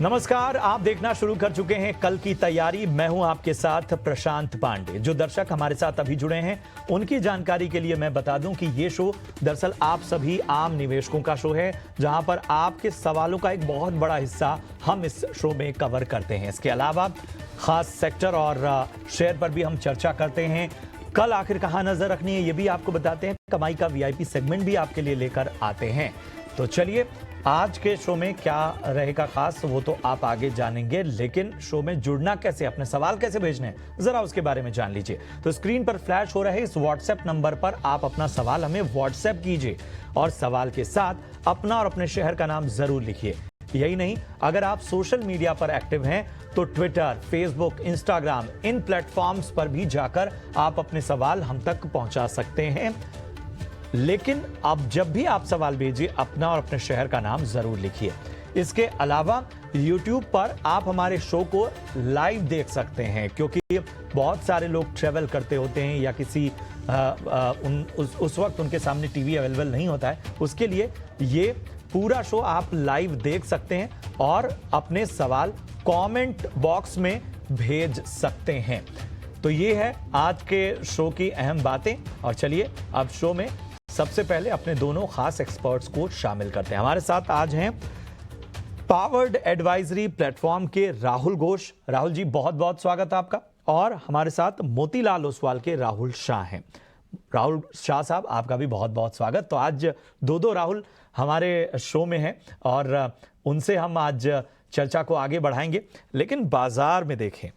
नमस्कार, आप देखना शुरू कर चुके हैं कल की तैयारी। मैं हूं आपके साथ प्रशांत पांडे। जो दर्शक हमारे साथ अभी जुड़े हैं उनकी जानकारी के लिए मैं बता दूं कि ये शो दरअसल आप सभी आम निवेशकों का शो है, जहां पर आपके सवालों का एक बहुत बड़ा हिस्सा हम इस शो में कवर करते हैं। इसके अलावा खास सेक्टर और शेयर पर भी हम चर्चा करते हैं। कल आखिर कहां नजर रखनी है ये भी आपको बताते हैं। कमाई का वीआईपी सेगमेंट भी आपके लिए लेकर आते हैं। तो चलिए, आज के शो में क्या रहेगा खास वो तो आप आगे जानेंगे, लेकिन शो में जुड़ना कैसे, अपने सवाल कैसे भेजने हैं, जरा उसके बारे में जान लीजिए। तो स्क्रीन पर फ्लैश हो रहे इस व्हाट्सएप नंबर पर आप अपना सवाल हमें व्हाट्सएप कीजिए और सवाल के साथ अपना और अपने शहर का नाम जरूर लिखिए। यही नहीं, अगर आप सोशल मीडिया पर एक्टिव हैं तो ट्विटर, फेसबुक, इंस्टाग्राम, इन प्लेटफॉर्म्स पर भी जाकर आप अपने सवाल हम तक पहुंचा सकते हैं। लेकिन अब जब भी आप सवाल भेजिए, अपना और अपने शहर का नाम जरूर लिखिए। इसके अलावा YouTube पर आप हमारे शो को लाइव देख सकते हैं, क्योंकि बहुत सारे लोग ट्रैवल करते होते हैं या किसी उस वक्त उनके सामने टीवी अवेलेबल नहीं होता है। उसके लिए ये पूरा शो आप लाइव देख सकते हैं और अपने सवाल कमेंट बॉक्स में भेज सकते हैं। तो ये है आज के शो की अहम बातें। और चलिए अब शो में सबसे पहले अपने दोनों खास एक्सपर्ट्स को शामिल करते हैं। हमारे साथ आज हैं पावर्ड एडवाइजरी प्लेटफॉर्म के राहुल घोष। राहुल जी, बहुत बहुत स्वागत है आपका। और हमारे साथ मोतीलाल ओसवाल के राहुल शाह हैं। राहुल शाह साहब, आपका भी बहुत बहुत स्वागत। तो आज दो राहुल हमारे शो में हैं और उनसे हम आज चर्चा को आगे बढ़ाएंगे। लेकिन बाजार में देखें,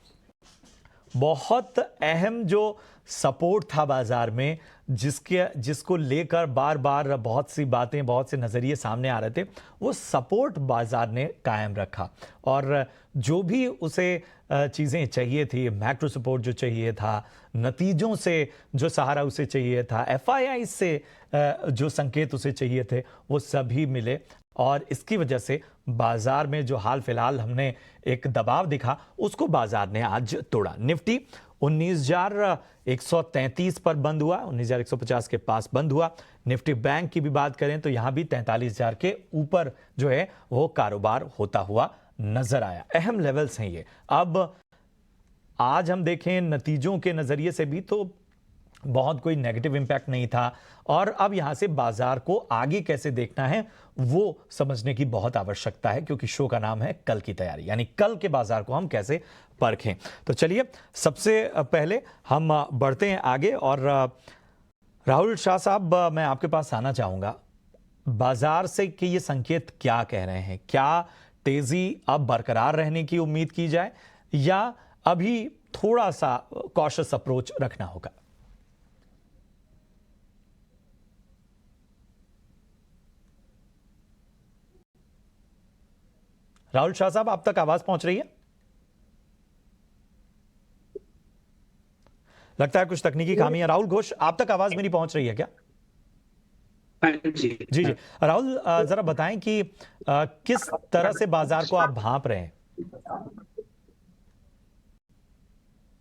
बहुत अहम जो सपोर्ट था बाजार में, जिसको लेकर बार बार बहुत सी बातें, बहुत से नज़रिए सामने आ रहे थे, वो सपोर्ट बाजार ने कायम रखा। और जो भी उसे चीज़ें चाहिए थी, मैक्रो सपोर्ट जो चाहिए था, नतीजों से जो सहारा उसे चाहिए था, एफआईआई से जो संकेत उसे चाहिए थे, वो सभी मिले। और इसकी वजह से बाजार में जो हाल फिलहाल हमने एक दबाव दिखा, उसको बाजार ने आज तोड़ा। निफ्टी 19,133 पर बंद हुआ, 19,150 के पास बंद हुआ। निफ्टी बैंक की भी बात करें तो यहां भी 43,000 के ऊपर जो है वो कारोबार होता हुआ नजर आया। अहम लेवल्स हैं ये। अब आज हम देखें नतीजों के नजरिए से भी तो बहुत कोई नेगेटिव इंपैक्ट नहीं था। और अब यहां से बाजार को आगे कैसे देखना है वो समझने की बहुत आवश्यकता है, क्योंकि शो का नाम है कल की तैयारी, यानी कल के बाजार को हम कैसे परखें। तो चलिए, सबसे पहले हम बढ़ते हैं आगे। और राहुल शाह साहब, मैं आपके पास आना चाहूंगा। बाजार से कि ये संकेत क्या कह रहे हैं? क्या तेजी अब बरकरार रहने की उम्मीद की जाए या अभी थोड़ा सा कॉशियस अप्रोच रखना होगा? राहुल शाह साहब, आप तक आवाज पहुंच रही है? लगता है कुछ तकनीकी खामी है। राहुल घोष, आप तक आवाज मेरी पहुंच रही है क्या? जी जी। राहुल, जरा बताएं कि किस तरह से बाजार को आप भांप रहे हैं?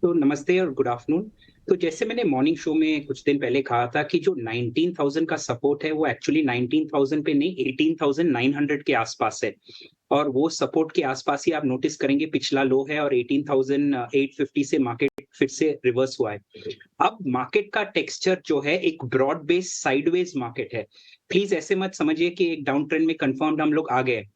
तो नमस्ते और गुड आफ्टरनून। तो जैसे मैंने मॉर्निंग शो में कुछ दिन पहले कहा था कि जो 19,000 का सपोर्ट है वो एक्चुअली 19,000 पे नहीं, 18,900 के आसपास है। और वो सपोर्ट के आसपास ही आप नोटिस करेंगे पिछला लो है और 18,850 से मार्केट फिर से रिवर्स हुआ है। अब मार्केट का टेक्सचर जो है एक ब्रॉड बेस साइडवेज मार्केट है। प्लीज ऐसे मत समझिए कि एक डाउन ट्रेंड में कंफर्म्ड हम लोग आ गए।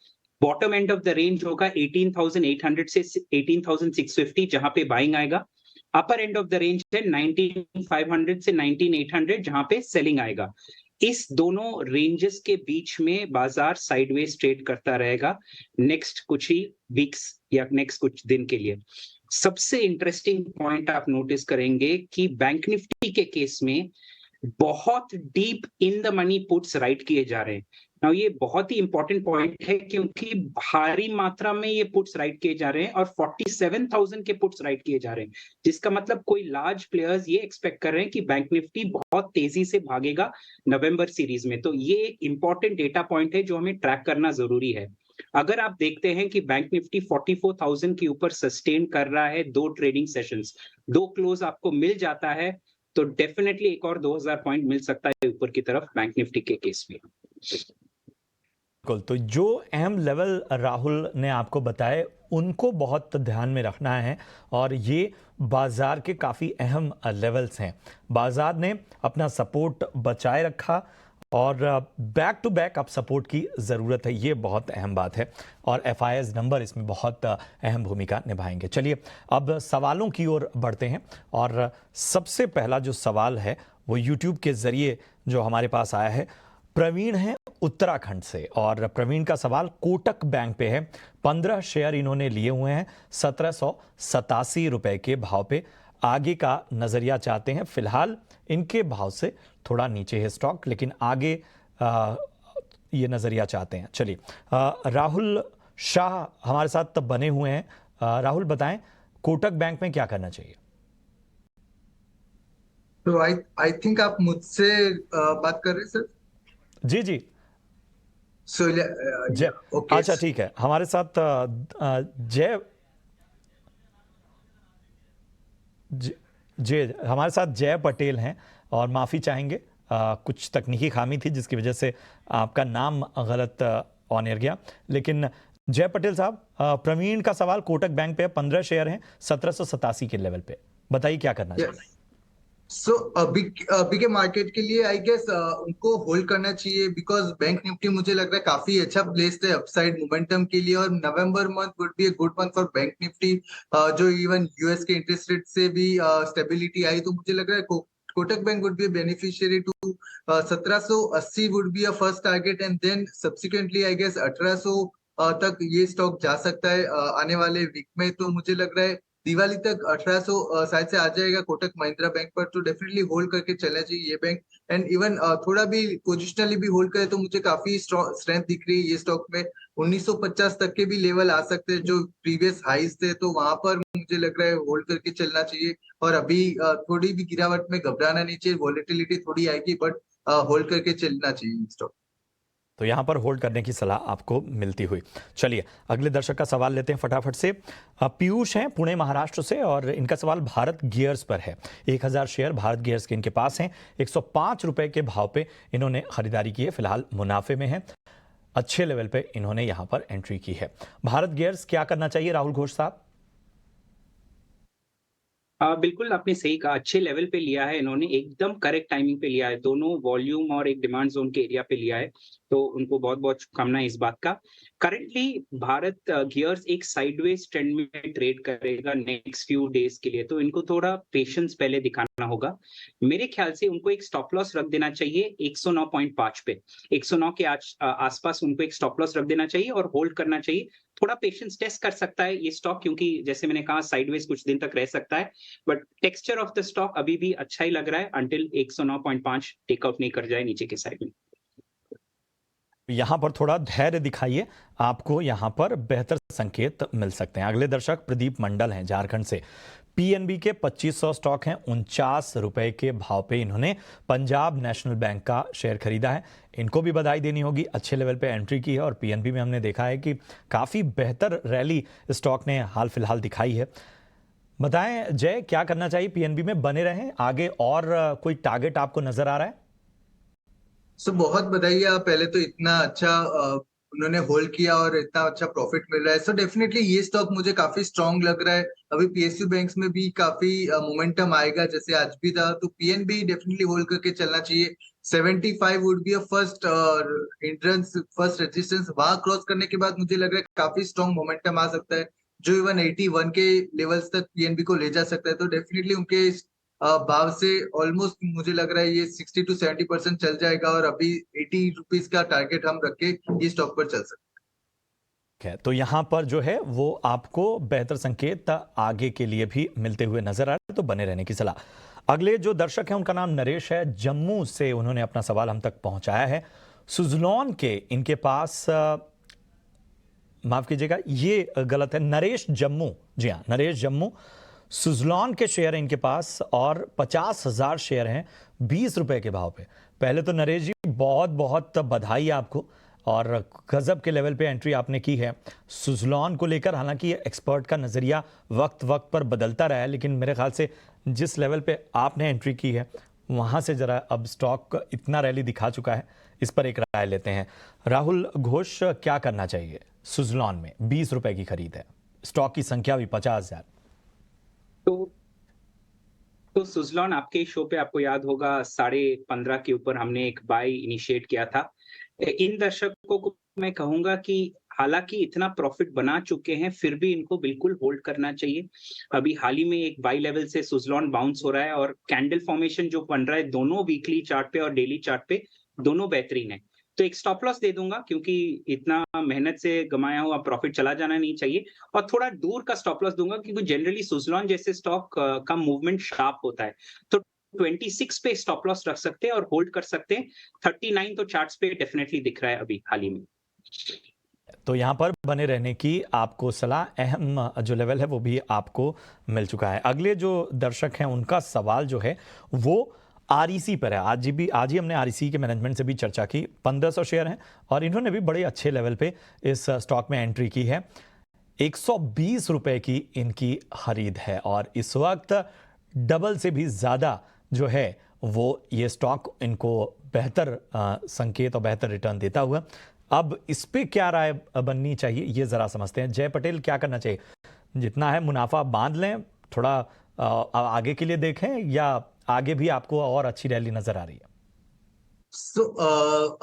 Bottom end of the range होगा 18,800 से 18,650, जहां पे बाइंग आएगा। अपर एंड ऑफ द रेंज है 19,500 से 19,800, जहां पे सेलिंग आएगा। इस दोनों रेंजेस के बीच में बाजार साइडवेज ट्रेड करता रहेगा नेक्स्ट कुछ ही वीक्स या नेक्स्ट कुछ दिन के लिए। सबसे इंटरेस्टिंग पॉइंट आप नोटिस करेंगे कि बैंक निफ्टी के केस में बहुत deep in the money puts right किए जा रहे हैं। नाउ ये बहुत ही इंपॉर्टेंट पॉइंट है, क्योंकि भारी मात्रा में ये पुट्स राइट किए जा रहे हैं और 47,000 के पुट्स राइट किए जा रहे हैं, जिसका मतलब कोई लार्ज प्लेयर्स ये एक्सपेक्ट कर रहे हैं कि बैंक निफ्टी बहुत तेजी से भागेगा नवंबर सीरीज में। तो ये एक इंपॉर्टेंट डेटा पॉइंट है जो हमें ट्रैक करना जरूरी है। अगर आप देखते हैं कि बैंक निफ्टी 44,000 के ऊपर सस्टेन कर रहा है, 2 ट्रेडिंग सेशंस, 2 क्लोज आपको मिल जाता है, तो डेफिनेटली एक और 2,000 पॉइंट मिल सकता है ऊपर की तरफ बैंक निफ्टी के केस में। बिल्कुल, तो जो अहम लेवल राहुल ने आपको बताए उनको बहुत ध्यान में रखना है और ये बाजार के काफ़ी अहम लेवल्स हैं। बाजार ने अपना सपोर्ट बचाए रखा और बैक टू बैक अब सपोर्ट की ज़रूरत है, ये बहुत अहम बात है और FIS नंबर इसमें बहुत अहम भूमिका निभाएंगे। चलिए अब सवालों की ओर बढ़ते हैं और सबसे पहला जो सवाल है वो YouTube के ज़रिए जो हमारे पास आया है, प्रवीण है उत्तराखंड से और प्रवीण का सवाल कोटक बैंक पे है। 15 शेयर इन्होंने लिए हुए हैं 1787 रुपए के भाव पे। आगे का नजरिया चाहते हैं। फिलहाल इनके भाव से थोड़ा नीचे है स्टॉक, लेकिन आगे ये नजरिया चाहते हैं। चलिए राहुल शाह हमारे साथ तब बने हुए हैं। राहुल बताएं कोटक बैंक में क्या करना चाहिए। तो आई थिंक आप मुझसे बात कर रहे हैं सर। जी जी सो जय, ओके अच्छा ठीक है, हमारे साथ जय जय हमारे साथ जय पटेल हैं और माफ़ी चाहेंगे, कुछ तकनीकी खामी थी जिसकी वजह से आपका नाम गलत ऑन एयर गया। लेकिन जय पटेल साहब, प्रवीण का सवाल कोटक बैंक पे 15 शेयर हैं 1787 के लेवल पे, बताइए क्या करना चाहिए। सो अभी के मार्केट के लिए आई गेस उनको होल्ड करना चाहिए बिकॉज बैंक निफ्टी मुझे लग रहा है काफी अच्छा प्लेस है अपसाइड मोमेंटम के लिए और November month would be a good month for Bank Nifty. जो इवन यूएस के इंटरेस्ट रेट से भी स्टेबिलिटी आई तो मुझे लग रहा है Kotak bank would be beneficiary to 1780 would be a first target and then subsequently I guess 1800 तक ये स्टॉक जा सकता है आने वाले वीक में। तो मुझे लग रहा है दिवाली तक 1800 शायद से आ जाएगा कोटक महिंद्रा बैंक पर। तो डेफिनेटली होल्ड करके चलना चाहिए ये बैंक एंड इवन थोड़ा भी पोजिशनली भी होल्ड करे तो मुझे काफी स्ट्रेंथ दिख रही है ये स्टॉक में। 1950 तक के भी लेवल आ सकते हैं जो प्रीवियस हाईज थे, तो वहां पर मुझे लग रहा है होल्ड करके चलना चाहिए। और अभी थोड़ी भी गिरावट में घबराना नहीं चाहिए, वॉलेटिलिटी थोड़ी आएगी बट होल्ड करके चलना चाहिए स्टॉक। तो यहां पर होल्ड करने की सलाह आपको मिलती हुई। चलिए अगले दर्शक का सवाल लेते हैं फटाफट से। पीयूष हैं पुणे महाराष्ट्र से और इनका सवाल भारत गियर्स पर है। 1000 शेयर भारत गियर्स के इनके पास हैं। 105 रुपए के भाव पे इन्होंने खरीदारी की है, फिलहाल मुनाफे में है, अच्छे लेवल पे इन्होंने यहां पर एंट्री की है। भारत गियर्स क्या करना चाहिए राहुल घोष साहब। बिल्कुल आपने सही कहा, अच्छे लेवल पे लिया है इन्होंने, एकदम करेक्ट टाइमिंग पे लिया है, दोनों वॉल्यूम और एक डिमांड जोन के एरिया पे लिया है, तो उनको बहुत बहुत शुभकामनाएं इस बात का। करंटली भारत गियर्स एक साइडवेज ट्रेंड में ट्रेड करेगा नेक्स्ट फ्यू डेज के लिए, तो इनको थोड़ा पेशेंस पहले दिखाना होगा। मेरे ख्याल से उनको एक स्टॉप लॉस रख देना चाहिए 109.5 पे, 109 के आसपास उनको एक स्टॉप लॉस रख देना चाहिए और होल्ड करना चाहिए। थोड़ा पेशेंस टेस्ट कर सकता है ये स्टॉक, क्योंकि जैसे मैंने कहा साइडवेज कुछ दिन तक रह सकता है, but texture of the stock अभी भी अच्छा ही लग रहा है अंटिल 109.5 टेकआउट नहीं कर जाए नीचे के साइड में। यहां पर थोड़ा धैर्य दिखाइए, आपको यहां पर बेहतर संकेत मिल सकते हैं। अगले दर्शक प्रदीप मंडल हैं झारखंड से। पीएनबी के 2500 स्टॉक हैं, 49 रुपए के भाव पे इन्होंने पंजाब नेशनल बैंक का शेयर खरीदा है। इनको भी बधाई देनी होगी, अच्छे लेवल पे एंट्री की है और पीएनबी में हमने देखा है कि काफी बेहतर रैली स्टॉक ने हाल फिलहाल दिखाई है। बताएं जय क्या करना चाहिए, पीएनबी में बने रहें आगे और कोई टारगेट आपको नजर आ रहा है। सो बहुत बधाई आप, पहले तो इतना अच्छा उन्होंने होल्ड किया और इतना अच्छा प्रॉफिट मिल रहा है। सो डेफिनेटली ये स्टॉक मुझे काफी स्ट्रांग लग रहा है। अभी पीएसयू बैंक्स में भी काफी मोमेंटम आएगा जैसे आज भी था, तो पीएनबी डेफिनेटली होल्ड करके चलना चाहिए। 75 would be a first hindrance, first resistance, वहां क्रॉस करने के बाद मुझे लग रहा है काफी स्ट्रांग मोमेंटम आ सकता है जो इवन 81 के लेवल्स तक पीएनबी को ले जा सकता है। तो डेफिनेटली उनके भाव से ऑलमोस्ट मुझे लग रहा है ये 60 to 70% चल जाएगा और अभी 80 रुपीज का टारगेट हम रख के ये स्टॉक पर चल सकते है। तो यहां पर जो है वो आपको बेहतर संकेत आगे के लिए भी मिलते हुए नजर आ रहे हैं, तो बने रहने की सलाह। अगले जो दर्शक हैं उनका नाम नरेश है, जम्मू से उन्होंने अपना सवाल हम तक पहुंचाया है। सुजलॉन के इनके पास माफ कीजिएगा ये गलत है, नरेश जम्मू, जी हाँ नरेश जम्मू। सुजलॉन के शेयर हैं इनके पास और 50,000 शेयर हैं 20 रुपए के भाव पे। पहले तो नरेश जी बहुत बहुत बधाई आपको और गजब के लेवल पे एंट्री आपने की है सुजलॉन को लेकर। हालांकि ये एक्सपर्ट का नजरिया वक्त वक्त पर बदलता रहा है, लेकिन मेरे ख्याल से जिस लेवल पे आपने एंट्री की है वहां से जरा अब स्टॉक इतना रैली दिखा चुका है, इस पर एक राय लेते हैं। राहुल घोष, क्या करना चाहिए? सुजलॉन में 20 रुपए की खरीद है, स्टॉक की संख्या भी 50,000। तो सुजलॉन आपके शो पे आपको याद होगा 15.5 के ऊपर हमने एक बाय इनिशिएट किया था। इन दर्शकों को मैं कहूंगा कि हालांकि इतना प्रॉफिट बना चुके हैं फिर भी इनको बिल्कुल होल्ड करना चाहिए। अभी हाल ही में एक बाय लेवल से सुजलॉन बाउंस हो रहा है और कैंडल फॉर्मेशन जो बन रहा है दोनों वीकली चार्ट पे और डेली चार्ट पे दोनों बेहतरीन है। तो एक स्टॉप लॉस दे दूंगा क्योंकि इतना मेहनत से कमाया हुआ प्रॉफिट चला जाना नहीं चाहिए, और थोड़ा दूर का स्टॉप लॉस दूंगा क्योंकि जनरली सुजलॉन जैसे स्टॉक का मूवमेंट शार्प होता है। तो 26 पे स्टॉप लॉस रख सकते हैं और होल्ड कर सकते हैं। 39 तो चार्ट्स पे डेफिनेटली दिख रहा है अभी हाल ही में। तो यहां पर बने रहने की आपको सलाह, अहम जो लेवल है वो भी आपको मिल चुका है। अगले जो दर्शक हैं उनका सवाल जो है वो आरईसी पर है। आज ही हमने आरईसी के मैनेजमेंट से भी चर्चा की। 1500 शेयर हैं और इन्होंने भी बड़े अच्छे लेवल पे इस स्टॉक में एंट्री की है। 120 रुपए की इनकी खरीद है और इस वक्त डबल से भी ज़्यादा जो है वो ये स्टॉक इनको बेहतर संकेत और बेहतर रिटर्न देता हुआ। अब इस पे क्या राय बननी चाहिए ये ज़रा समझते हैं। जय पटेल, क्या करना चाहिए? जितना है मुनाफा बांध लें, थोड़ा आगे के लिए देखें, या आगे भी आपको और अच्छी रैली नजर आ रही है?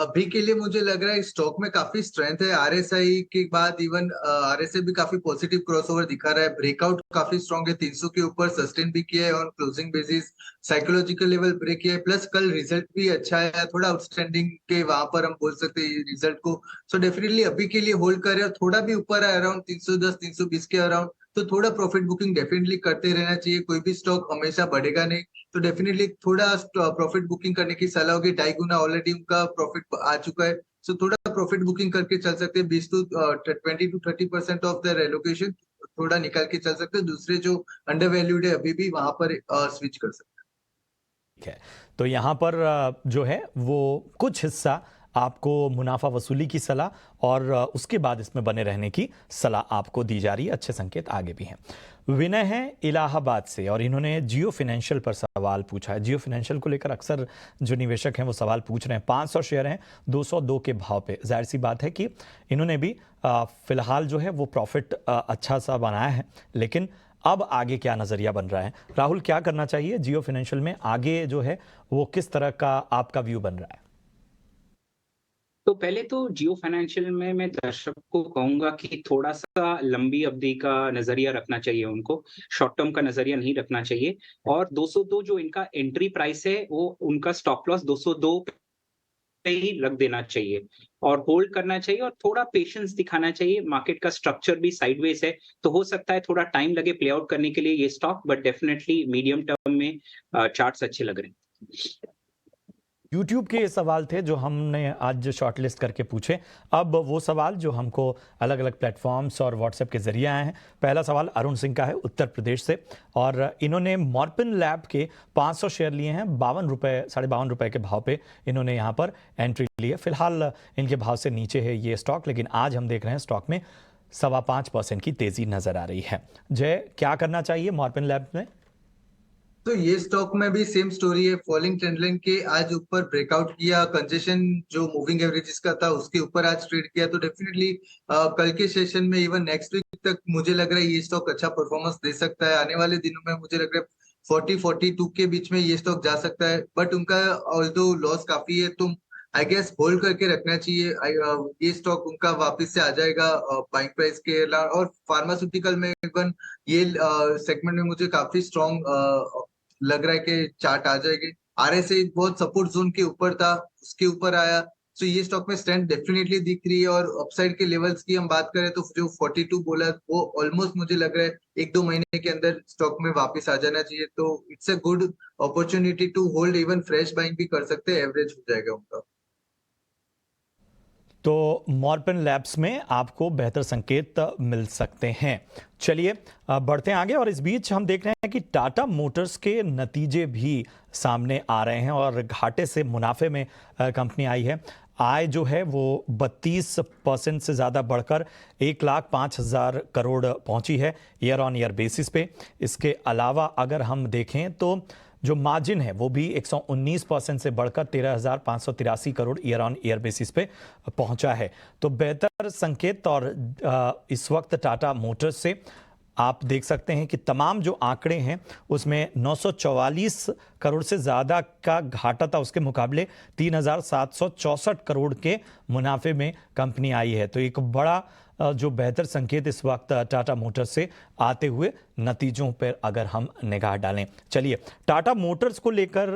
अभी के लिए मुझे लग रहा है स्टॉक में काफी स्ट्रेंथ है। आरएसआई के बाद इवन आरएसआई भी काफी पॉजिटिव क्रॉसओवर दिखा रहा है। ब्रेकआउट काफी स्ट्रांग है, 300 के ऊपर सस्टेन भी किया है on closing basis. Psychological level break किया है, प्लस कल रिजल्ट भी अच्छा है, थोड़ा आउटस्टैंडिंग के वहां पर हम बोल सकते हैं रिजल्ट को। सो डेफिनेटली अभी के लिए होल्ड कर रहे हैं और थोड़ा भी ऊपर है अराउंड 310 320 के अराउंड, तो थोड़ा प्रॉफिट बुकिंग डेफिनेटली करते रहना चाहिए। कोई भी स्टॉक हमेशा बढ़ेगा नहीं, तो डेफिनेटली थोड़ा प्रॉफिट बुकिंग करने की सलाह होगी। 2.5 गुना ऑलरेडी उनका प्रॉफिट आ चुका है, सो थोड़ा प्रॉफिट बुकिंग करके चल सकते हैं। 20 to 30% ऑफ देयर एलोकेशन थोड़ा निकाल के चल सकते हैं। दूसरे जो अंडर वैल्यूड है अभी भी वहां पर स्विच कर सकते हैं। ठीक है, तो यहाँ पर जो है वो कुछ हिस्सा आपको मुनाफा वसूली की सलाह और उसके बाद इसमें बने रहने की सलाह आपको दी जा रही है। अच्छे संकेत आगे भी हैं। विनय है इलाहाबाद से और इन्होंने जियो फाइनेंशियल पर सवाल पूछा है। जियो फाइनेंशियल को लेकर अक्सर जो निवेशक हैं वो सवाल पूछ रहे हैं। 500 शेयर हैं 202 के भाव पे। जाहिर सी बात है कि इन्होंने भी फिलहाल जो है वो प्रॉफिट अच्छा सा बनाया है, लेकिन अब आगे क्या नजरिया बन रहा है? राहुल, क्या करना चाहिए जियो फाइनेंशियल में? आगे जो है वो किस तरह का आपका व्यू बन रहा है? तो पहले तो जियो फाइनेंशियल में मैं दर्शक को कहूंगा कि थोड़ा सा लंबी अवधि का नजरिया रखना चाहिए उनको, शॉर्ट टर्म का नजरिया नहीं रखना चाहिए। और 202 जो इनका एंट्री प्राइस है वो उनका स्टॉप लॉस 202 पे ही लग देना चाहिए और होल्ड करना चाहिए और थोड़ा पेशेंस दिखाना चाहिए। मार्केट का स्ट्रक्चर भी साइडवेज है, तो हो सकता है थोड़ा टाइम लगे प्ले आउट करने के लिए ये stock, but definitely medium term में चार्ट्स अच्छे लग रहे हैं। यूट्यूब के ये सवाल थे जो हमने आज शॉर्टलिस्ट करके पूछे। अब वो सवाल जो हमको अलग अलग प्लेटफॉर्म्स और व्हाट्सएप के जरिए आए हैं। पहला सवाल अरुण सिंह का है उत्तर प्रदेश से और इन्होंने मॉर्पिन लैब के 500 शेयर लिए हैं। 52 रुपये 52.5 रुपये के भाव पे इन्होंने यहाँ पर एंट्री ली है। फिलहाल इनके भाव से नीचे है ये स्टॉक, लेकिन आज हम देख रहे हैं स्टॉक में 5.25% की तेजी नजर आ रही है। जय, क्या करना चाहिए मॉर्पिन लैब में? तो ये स्टॉक में भी सेम स्टोरी है। फॉलिंग ट्रेंड लाइन के आज ऊपर ब्रेकआउट किया, कंजेशन जो मूविंग एवरेजेस का था उसके ऊपर आज ट्रेड किया, तो डेफिनेटली कल के सेशन में इवन नेक्स्ट वीक तक मुझे लग रहा है ये स्टॉक अच्छा परफॉर्मेंस दे सकता है। आने वाले दिनों में मुझे लग रहा है 40-42 के बीच में ये स्टॉक जा सकता है, बट उनका ऑल्दो लॉस काफी है, तो आई गेस होल्ड करके रखना चाहिए। ये स्टॉक उनका वापस से आ जाएगा बाइंग प्राइस के। और फार्मास्यूटिकल में इवन ये सेगमेंट में मुझे काफी स्ट्रॉन्ग लग रहा है कि चार्ट आ जाएगी। आरएसआई बहुत सपोर्ट जोन के ऊपर था, उसके ऊपर आया, तो ये स्टॉक में स्ट्रेंथ डेफिनेटली दिख रही है। और अपसाइड के लेवल्स की हम बात करें तो जो 42 बोला वो ऑलमोस्ट मुझे लग रहा है 1-2 महीने के अंदर स्टॉक में वापस आ जाना चाहिए। तो it's a good opportunity to hold, even fresh buying भी कर सकते हैं, एवरेज हो जाएगा उनका। तो मॉर्पिन लैब्स में आपको बेहतर संकेत मिल सकते हैं। चलिए बढ़ते हैं आगे और इस बीच हम देख रहे हैं कि टाटा मोटर्स के नतीजे भी सामने आ रहे हैं और घाटे से मुनाफे में कंपनी आई है। आय जो है वो 32% से ज़्यादा बढ़कर 1,05,000 करोड़ पहुंची है ईयर ऑन ईयर बेसिस पे। इसके अलावा अगर हम देखें तो जो मार्जिन है वो भी 119% से बढ़कर 13,583 crore year on year basis पे पहुंचा है। तो बेहतर संकेत। और इस वक्त टाटा मोटर्स से आप देख सकते हैं कि तमाम जो आंकड़े हैं उसमें 944 करोड़ से ज़्यादा का घाटा था, उसके मुकाबले 3,764 करोड़ के मुनाफे में कंपनी आई है। तो एक बड़ा जो बेहतर संकेत इस वक्त टाटा मोटर्स से आते हुए नतीजों पर अगर हम निगाह डालें। चलिए टाटा मोटर्स को लेकर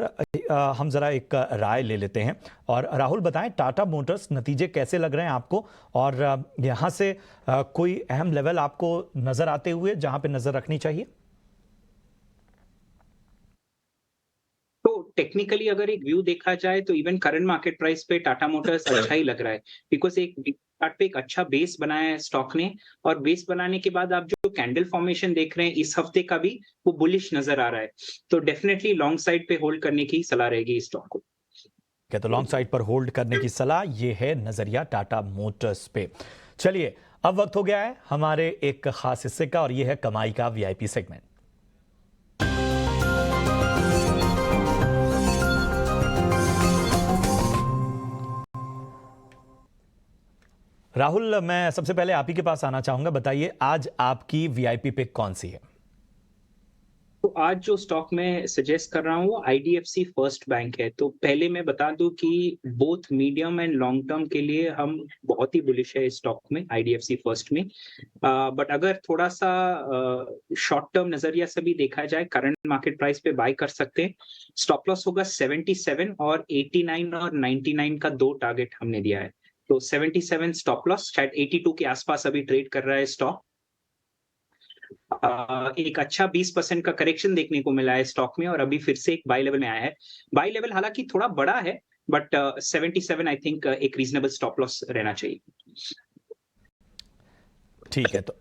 हम ज़रा एक राय ले लेते हैं। और राहुल बताएं, टाटा मोटर्स नतीजे कैसे लग रहे हैं आपको, और यहाँ से कोई अहम लेवल आपको नज़र आते हुए जहां पे नज़र रखनी चाहिए? तो टेक्निकली अगर एक व्यू देखा जाए तो इवन करंट मार्केट प्राइस पे टाटा मोटर्स अच्छा ही लग रहा है, बिकॉज एक चार्ट पे एक अच्छा बेस बनाया है स्टॉक ने, और बेस बनाने के बाद आप जो कैंडल फॉर्मेशन देख रहे हैं इस हफ्ते का भी वो बुलिश नजर आ रहा है। तो डेफिनेटली लॉन्ग साइड पे होल्ड करने की सलाह रहेगी इस स्टॉक को। क्या तो लॉन्ग साइड पर होल्ड करने की सलाह, ये है नजरिया टाटा मोटर्स पे। चलिए अब वक्त हो गया है हमारे एक खास हिस्से का, और ये है कमाई का वीआईपी सेगमेंट। राहुल, मैं सबसे पहले आप ही के पास आना चाहूंगा। बताइए आज आपकी वीआईपी पिक कौन सी है? तो आज जो स्टॉक मैं सजेस्ट कर रहा हूँ वो आईडीएफसी फर्स्ट बैंक है। तो पहले मैं बता दूं कि both medium and long term के लिए हम बहुत ही बुलिश है इस स्टॉक में, आईडीएफसी फर्स्ट में। बट अगर थोड़ा सा शॉर्ट टर्म नजरिया से भी देखा जाए, करंट मार्केट प्राइस पे बाय कर सकते हैं। स्टॉप लॉस होगा 77 और 89 और 99 का 2 टारगेट हमने दिया है। तो 77 स्टॉप लॉस, शायद 82 के आसपास अभी ट्रेड कर रहा है स्टॉक। एक अच्छा 20% का करेक्शन देखने को मिला है स्टॉक में, और अभी फिर से एक बाय लेवल में आया है। बाय लेवल हालांकि थोड़ा बड़ा है, बट 77 आई थिंक एक रीजनेबल स्टॉप लॉस रहना चाहिए। ठीक है, तो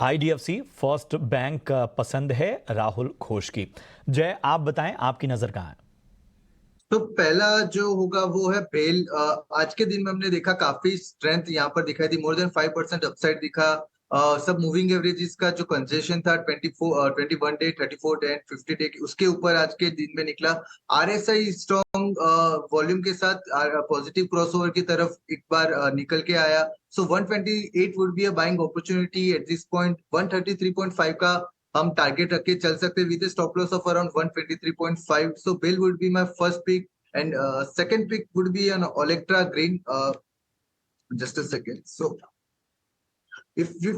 आईडीएफसी फर्स्ट बैंक पसंद है राहुल घोष की। जय, आप बताएं आपकी नजर कहां है? तो पहला जो होगा वो है बेल। आज के दिन में हमने देखा काफी स्ट्रेंथ यहाँ पर दिखाई दी, मोर देन 5% अपसाइड दिखा। सब मूविंग एवरेजेस का जो कंसेशन था 21 डे, 34 डे एंड 50 डे, उसके ऊपर आज के दिन में निकला। आरएसआई स्ट्रॉन्ग वॉल्यूम के साथ पॉजिटिव क्रॉसओवर की तरफ एक बार निकल के आया। So 128 would be a buying opportunity at this point. 133.5 का हम टारगेट रख के चल सकते हैं with stop loss of around 123.5. So BEL would be my first pick and second pick would be an Olectra green. Just a second. So if we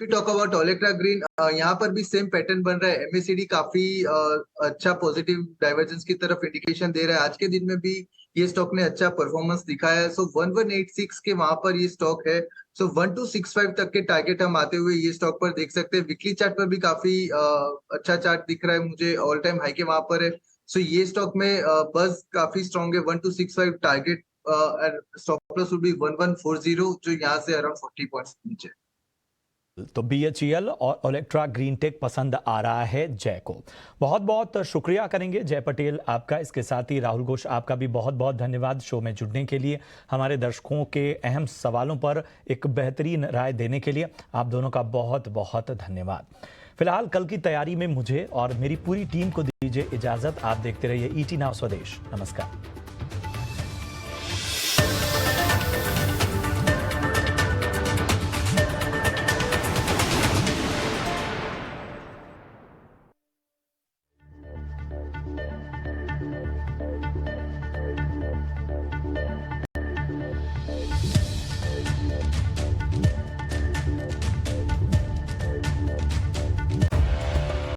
talk about Olectra Green, यहाँ पर भी सेम पैटर्न बन रहा है। MACD काफी अच्छा positive divergence की तरफ इंडिकेशन दे रहा है। आज के दिन में भी ये स्टॉक ने अच्छा परफॉर्मेंस दिखाया है। सो 1186 के वहां पर ये स्टॉक है। सो 1265 तक के टारगेट हम आते हुए ये स्टॉक पर देख सकते हैं। वीकली चार्ट पर भी काफी अच्छा चार्ट दिख रहा है मुझे, ऑल टाइम हाई के वहां पर है। सो ये स्टॉक में बस काफी स्ट्रॉन्ग है। 1265 target, stop loss would be 1140, जो यहाँ से अराउंड 40 पॉइंट्स नीचे। तो BHEL और ओलेक्ट्रा ग्रीन टेक पसंद आ रहा है जय को। बहुत बहुत शुक्रिया करेंगे जय पटेल आपका। इसके साथ ही राहुल घोष आपका भी बहुत बहुत धन्यवाद शो में जुड़ने के लिए, हमारे दर्शकों के अहम सवालों पर एक बेहतरीन राय देने के लिए आप दोनों का बहुत बहुत धन्यवाद। फिलहाल कल की तैयारी में मुझे और मेरी पूरी टीम को दीजिए इजाजत। आप देखते रहिए ET नाउ स्वदेश। नमस्कार।